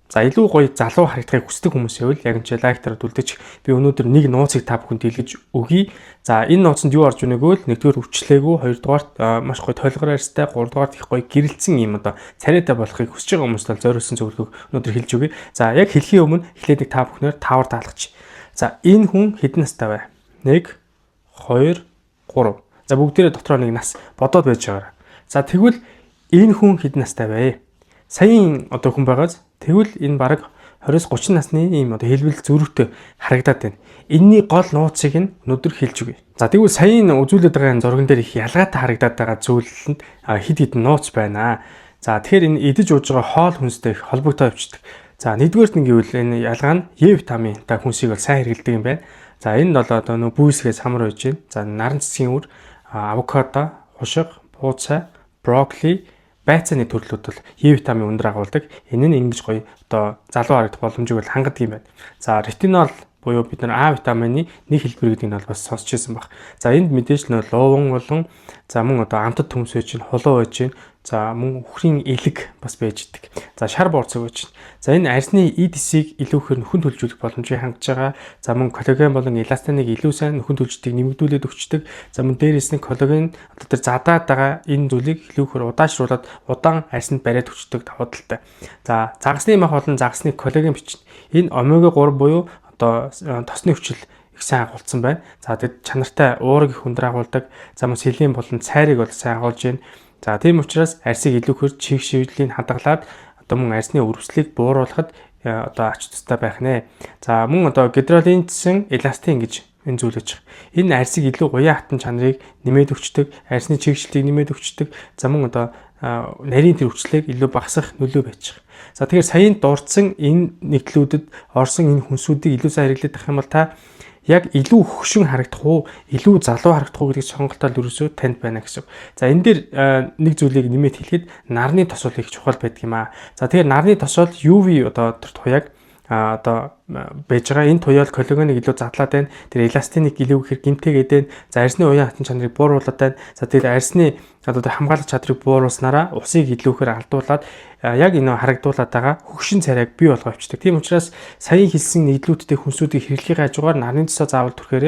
За илүү гоё залуу харагдахыг хүсдэг хүмүүс байвал яг энэ лайктараа үлдээч. Би өнөөдөр нэг нууцыг та бүхэнд дэлгэж өгье. За энэ нууцанд юу орж ийнэг вэ? Нэгдүгээр хүчлээгүй, хоёрдугаарт маш гоё тойлгоор арьстай, гуравдугаарт их гоё гэрэлцсэн юм одоо царайтай болохыг хүсэж байгаа хүмүүст бол зориулсан зөвлөгөөг өнөөдөр хэлж өгье. За яг хэлхийн өмнө эхлээд нэг та бүхнээр таавар даалгач. За энэ хүн хэдэн настай вэ? 1 2 3. За бүгдээрээ дотроо нэг нас бодоод байж байгаарай. За тэгвэл энэ хүн хэдэн настай вэ? Саяын одоо хүн байгааз тэгвэл энэ бараг 20-30 насны ийм одоо хэлбэл зөрүүтэй харагдаад байна. Энийний гол нууцыг нь өнөөдөр хэлж өгье. За тэгвэл саяын үзүүлээд байгаа энэ зурган дээр их ялгаатай харагдаад байгаа зүйлэнд хид хідэн нууц байна. За тэгэхээр энэ идэж ууж байгаа хоол хүнстэй их холбогдоо явчихдаг. За нэгдүгээрт нь гэвэл энэ ялгаа нь Е витаминтай хүнсийг бол сайн хэрэглэдэг юм байна. За энэ бол одоо нөө бүүсгээс хамар байж байна. За наран цэцгийн үр, авокадо, хушиг, бууцай, брокколи, байцааны төрлүүд бол Е витамин өндөр агуулдаг. Энэ нь ингэж гоё одоо залуу харагдах боломжийг бол хангадаг юм байна. За ретинол буюу бид нар А витамины нэг хэлбэр гэдэг нь бол бас сонсч байсан баг. За энд мэдээж нөө луван болон за мөн одоо амтд төмс байж, хулуу байж, за мөн үхрийн элэг бас байж идэг. За шар борцог байж. За энэ арьсны эдисийг илүүхээр нөхөн төлжүүлэх боломжийг хангаж байгаа. За мөн коллаген болон эластиныг илүү сайн нөхөн төлжөлтийг нэмэгдүүлээд өгчдөг. За мөн дээрээс нь коллаген одоо тэр задаад байгаа энэ зүйлийг илүүхээр удаашруулад удаан арьсанд бариад өгчдөг давуу талтай. За загасны мах болон загасны коллаген бичнэ. Энэ омега 3 буюу одоо тосны хүчил их сайн агуулсан байна. За тэгэд чанартай уурыг их өндөр агуулдаг. За мөн селен болон цайрыг бол сайн агуулж байна. За тийм учраас арьсыг илүүхээр чих шивдлийн хадгалаад одоо мөн арьсны өрөвслийг бууруулахад одоо ач тустай байх нэ. За мөн одоо гидролинтсэн эластин гэж энэ зүйл гэж. Энэ арьсыг илүү гоёа хатан чанарыг нэмээд өгчдөг, арьсны чигшлтийг нэмээд өгчдөг. За мөн одоо нарийн тэр хүчлийг илүү багасгах нөлөө байж байгаа. За тэгэхээр саяын дурдсан энэ нэгдлүүдэд орсон энэ хүнсүүдийг илүү сайн хэрэглээд авах юм бол та яг илүү хөгшин харагдах уу, илүү залуу харагдах уу гэдэг сонголтоо ерөөсөө танд байна гэсэн. За энэ дээр нэг зүйлийг нэмээд хэлэхэд нарны тосол их чухал байдаг юм аа. За тэгэхээр нарны тосол UV одоо тэр туяаг одоо байж байгаа. Энэ туяал коллагеныг илүү задлаад байна. Тэр эластиник илүү гэхээр гимтэйгээд байна. За арьсны уян хатан чанарыг бууруулад байна. За тэгээд арьсны одоо хамгаалах чадрыг бууруулснараа усыг илүүхээр алдуулаад яг энэ харагдуулаад байгаа хөгшин царайг бий болгоо авчдаг. Тийм учраас саяын хэлсэн нийтлүүдтэй хүнсүүдийг хэрэглэхийн хажуугаар нарны тосоо заавал түрхээрээ